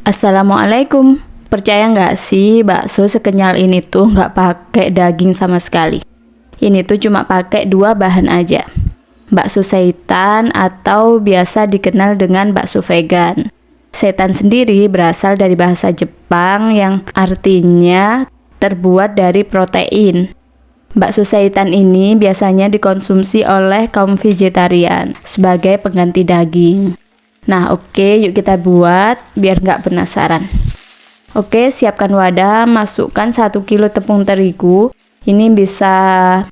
Assalamualaikum. Percaya nggak sih bakso sekenyal ini tuh nggak pakai daging sama sekali. Ini tuh cuma pakai dua bahan aja. Bakso seitan atau biasa dikenal dengan bakso vegan. Seitan sendiri berasal dari bahasa Jepang yang artinya terbuat dari protein. Bakso seitan ini biasanya dikonsumsi oleh kaum vegetarian sebagai pengganti daging. Nah, oke, yuk kita buat biar nggak penasaran. Oke, siapkan wadah, masukkan 1 kilo tepung terigu. Ini bisa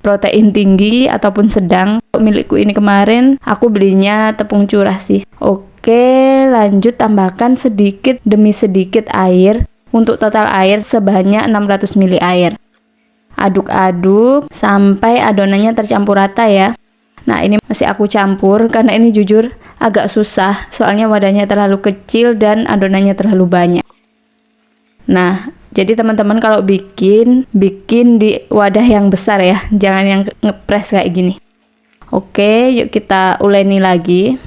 protein tinggi ataupun sedang. Milikku ini kemarin aku belinya tepung curah sih. Oke, lanjut tambahkan sedikit demi sedikit air. Untuk total air sebanyak 600 ml air. Aduk-aduk sampai adonannya tercampur rata ya. Nah, ini masih aku campur karena ini jujur agak susah, soalnya wadahnya terlalu kecil dan adonannya terlalu banyak. Nah, jadi teman-teman kalau bikin di wadah yang besar ya, jangan yang ngepres kayak gini. Oke, yuk kita uleni lagi.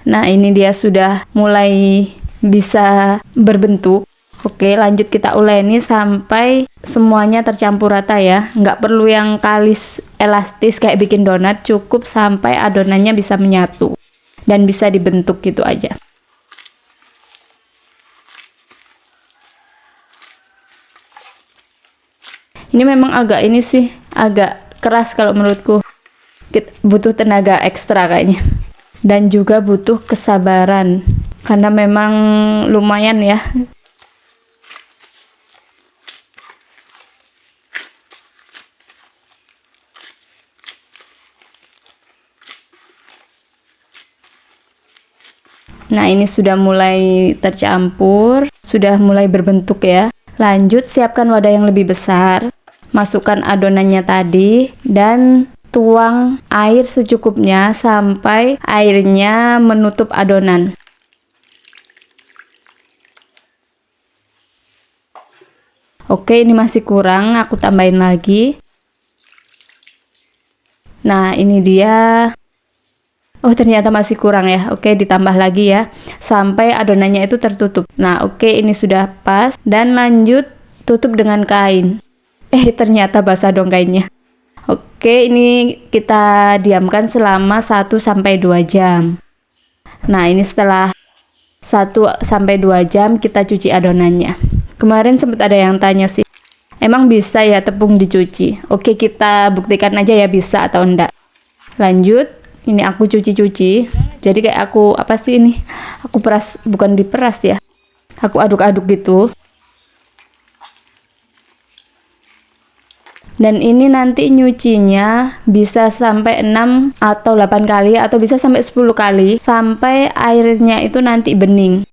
Nah, ini dia sudah mulai bisa berbentuk. Oke, lanjut kita uleni sampai semuanya tercampur rata ya. Nggak perlu yang kalis elastis kayak bikin donat, cukup sampai adonannya bisa menyatu dan bisa dibentuk gitu aja. Ini memang agak ini sih, agak keras kalau menurutku. Butuh tenaga ekstra kayaknya. Dan juga butuh kesabaran karena memang lumayan ya. Nah, ini sudah mulai tercampur, sudah mulai berbentuk ya. Lanjut siapkan wadah yang lebih besar, masukkan adonannya tadi dan tuang air secukupnya sampai airnya menutup adonan. Oke, ini masih kurang, aku tambahin lagi. Nah, ini dia. Oh, ternyata masih kurang ya. Oke, ditambah lagi ya sampai adonannya itu tertutup. Nah, oke, ini sudah pas dan lanjut tutup dengan kain. Ternyata basah dong kainnya. Oke, ini kita diamkan selama 1-2 jam. Nah, ini setelah 1-2 jam kita cuci adonannya. Kemarin sempat ada yang tanya sih, emang bisa ya tepung dicuci? Oke, kita buktikan aja ya bisa atau enggak. Lanjut, ini aku cuci-cuci. Jadi kayak aku, apa sih ini? Aku peras, bukan diperas ya. Aku aduk-aduk gitu. Dan ini nanti nyucinya bisa sampai 6 atau 8 kali atau bisa sampai 10 kali sampai airnya itu nanti bening.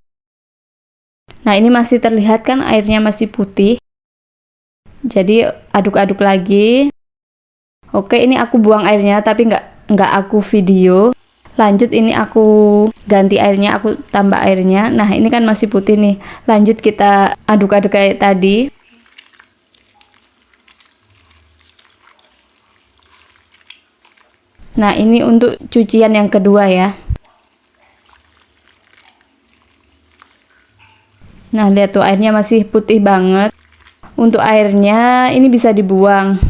Nah, ini masih terlihat kan airnya masih putih. Jadi aduk-aduk lagi. Oke, ini aku buang airnya tapi nggak aku video. Lanjut, ini aku ganti airnya, aku tambah airnya. Nah, ini kan masih putih nih. Lanjut kita aduk-aduk kayak tadi. Nah, ini untuk cucian yang kedua ya. Nah, lihat tuh airnya masih putih banget. Untuk airnya ini bisa dibuang.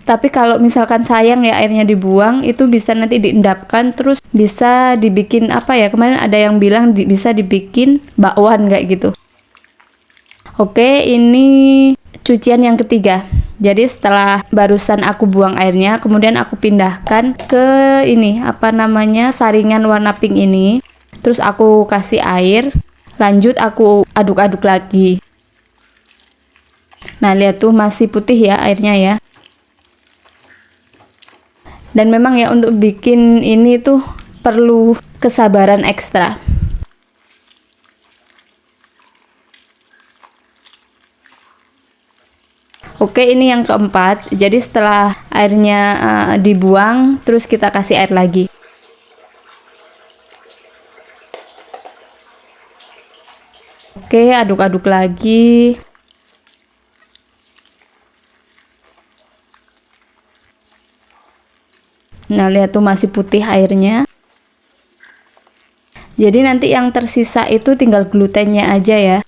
Tapi kalau misalkan sayang ya airnya dibuang, itu bisa nanti diendapkan terus bisa dibikin apa ya? Kemarin ada yang bilang bisa dibikin bakwan kayak gitu. Oke, ini cucian yang ketiga. Jadi setelah barusan aku buang airnya, kemudian aku pindahkan ke ini, apa namanya, saringan warna pink ini. Terus aku kasih air, lanjut aku aduk-aduk lagi. Nah, lihat tuh masih putih ya airnya ya. Dan memang ya untuk bikin ini tuh perlu kesabaran ekstra. Oke, ini yang keempat. Jadi setelah airnya dibuang, terus kita kasih air lagi. Oke, aduk-aduk lagi. Nah, lihat tuh masih putih airnya. Jadi nanti yang tersisa itu tinggal glutennya aja ya.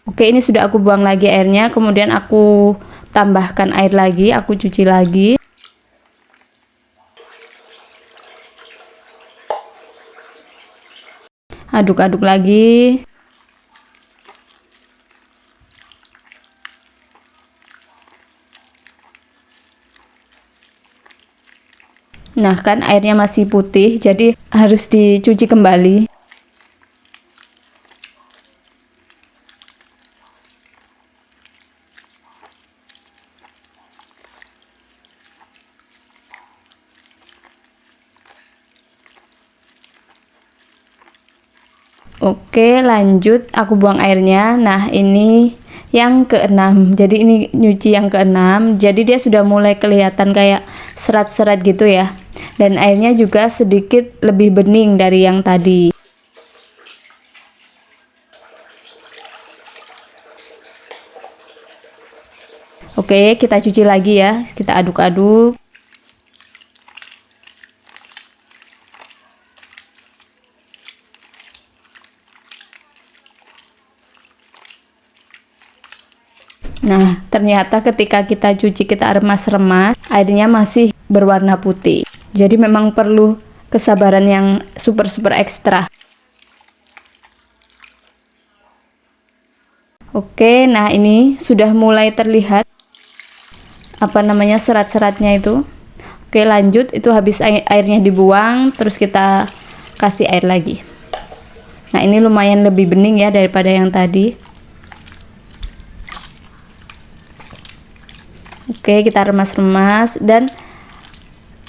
Oke, ini sudah aku buang lagi airnya, kemudian aku tambahkan air lagi, aku cuci lagi. Aduk-aduk lagi. Nah, kan airnya masih putih, jadi harus dicuci kembali. Oke, lanjut aku buang airnya. Nah, ini yang keenam. Jadi ini nyuci yang keenam. Jadi dia sudah mulai kelihatan kayak serat-serat gitu ya. Dan airnya juga sedikit lebih bening dari yang tadi. Oke, kita cuci lagi ya. Kita aduk-aduk. Nah, ternyata ketika kita cuci, kita remas-remas, airnya masih berwarna putih. Jadi memang perlu kesabaran yang super ekstra. Oke, nah ini sudah mulai terlihat serat-seratnya itu. Oke, lanjut, itu habis airnya dibuang, terus kita kasih air lagi. Nah, ini lumayan lebih bening ya daripada yang tadi. Oke, kita remas-remas. Dan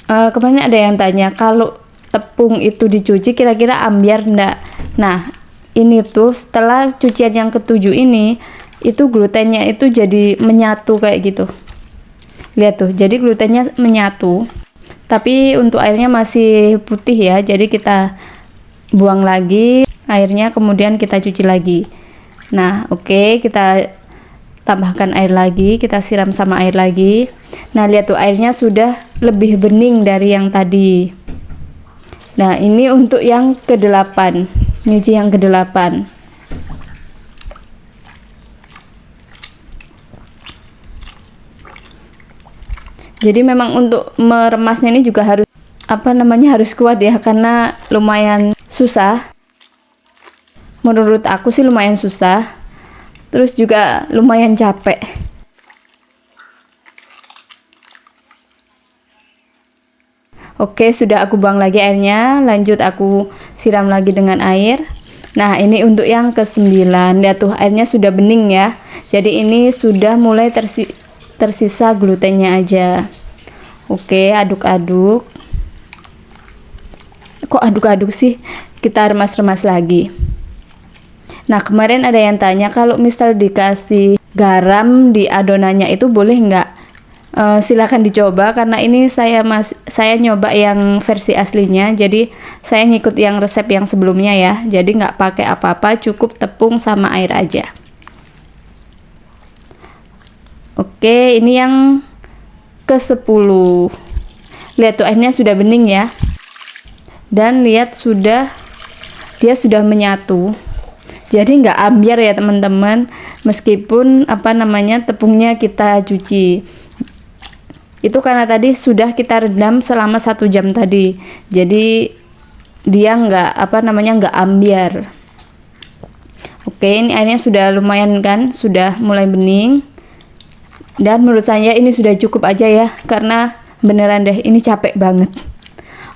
kemarin ada yang tanya, kalau tepung itu dicuci kira-kira ambiar enggak? Nah, ini tuh setelah cucian yang ketujuh ini, itu glutennya itu jadi menyatu kayak gitu. Lihat tuh, jadi glutennya menyatu. Tapi untuk airnya masih putih ya, jadi kita buang lagi airnya, kemudian kita cuci lagi. Nah, oke, kita tambahkan air lagi, kita siram sama air lagi. Nah, lihat tuh airnya sudah lebih bening dari yang tadi. Nah, ini untuk yang ke-8, nyuci yang ke-8. Jadi memang untuk meremasnya ini juga harus harus kuat ya, karena lumayan susah. Menurut aku sih lumayan susah. Terus juga lumayan capek. Oke, sudah aku buang lagi airnya. Lanjut aku siram lagi dengan air. Nah, ini untuk yang ke-9. Lihat tuh airnya sudah bening ya. Jadi ini sudah mulai tersisa glutennya aja. Oke, aduk-aduk. Kok aduk-aduk sih? Kita remas-remas lagi. Nah, kemarin ada yang tanya, kalau misal dikasih garam di adonannya itu boleh nggak? Silakan dicoba, karena ini saya nyoba yang versi aslinya, jadi saya ngikut yang resep yang sebelumnya ya. Jadi nggak pakai apa-apa, cukup tepung sama air aja. Oke, ini yang ke-10. Lihat tuh airnya sudah bening ya. Dan lihat dia sudah menyatu. Jadi nggak ambiar ya teman-teman, meskipun tepungnya kita cuci. Itu karena tadi sudah kita rendam selama 1 jam tadi. Jadi dia nggak ambiar. Oke, ini airnya sudah lumayan kan, sudah mulai bening. Dan menurut saya ini sudah cukup aja ya, karena beneran deh ini capek banget.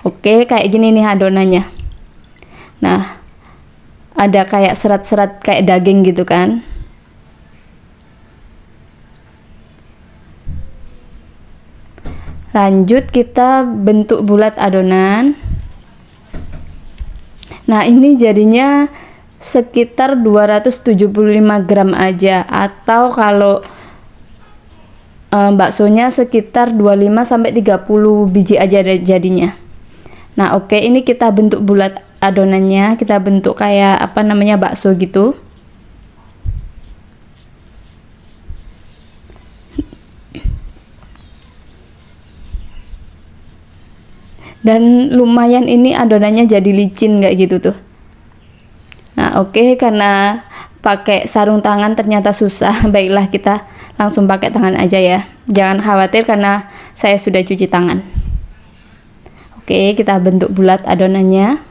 Oke, kayak gini nih adonannya. Nah, ada kayak serat-serat kayak daging gitu kan. Lanjut kita bentuk bulat adonan. Nah, ini jadinya sekitar 275 gram aja, atau kalau baksonya sekitar 25 sampai 30 biji aja jadinya. Nah, oke, ini kita bentuk bulat adonannya, kita bentuk kayak apa namanya, bakso gitu. Dan lumayan ini adonannya jadi licin kayak gitu tuh. Nah, oke, karena pakai sarung tangan ternyata susah. Baiklah, kita langsung pakai tangan aja ya. Jangan khawatir karena saya sudah cuci tangan. Oke, kita bentuk bulat adonannya.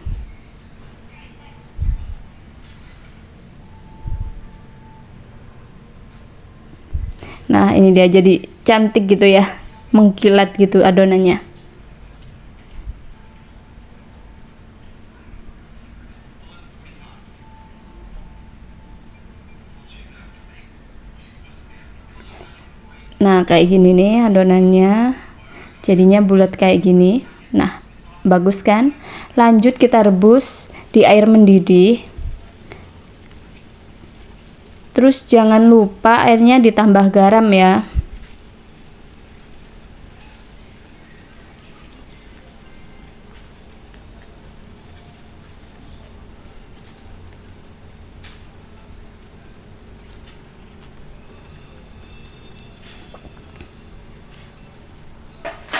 Nah, ini dia jadi cantik gitu ya, mengkilat gitu adonannya. Nah, kayak gini nih adonannya, jadinya bulat kayak gini. Nah, bagus kan? Lanjut kita rebus di air mendidih. Terus jangan lupa airnya ditambah garam ya.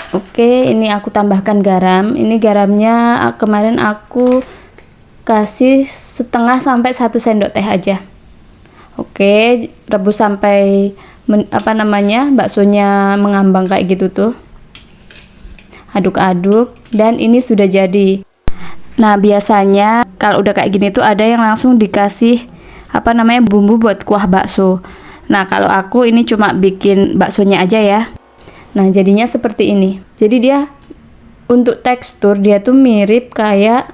Oke, ini aku tambahkan garam. Ini garamnya kemarin aku kasih setengah sampai 1 sendok teh aja. Oke, rebus sampai baksonya mengambang kayak gitu tuh. Aduk-aduk dan ini sudah jadi. Nah, biasanya kalau udah kayak gini tuh ada yang langsung dikasih bumbu buat kuah bakso. Nah, kalau aku ini cuma bikin baksonya aja ya. Nah, jadinya seperti ini. Jadi dia untuk tekstur dia tuh mirip kayak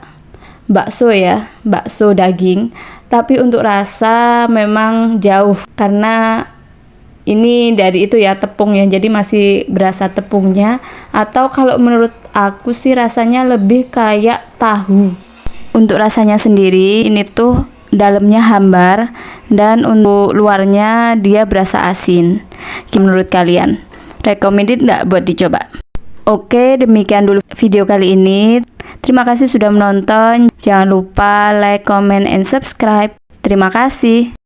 bakso ya, bakso daging. Tapi untuk rasa memang jauh karena ini dari itu ya, tepung ya. Jadi masih berasa tepungnya. Atau kalau menurut aku sih rasanya lebih kayak tahu. Untuk rasanya sendiri ini tuh dalamnya hambar dan untuk luarnya dia berasa asin. Menurut kalian? Recommended nggak buat dicoba? Oke, demikian dulu video kali ini. Terima kasih sudah menonton. Jangan lupa like, comment, and subscribe. Terima kasih.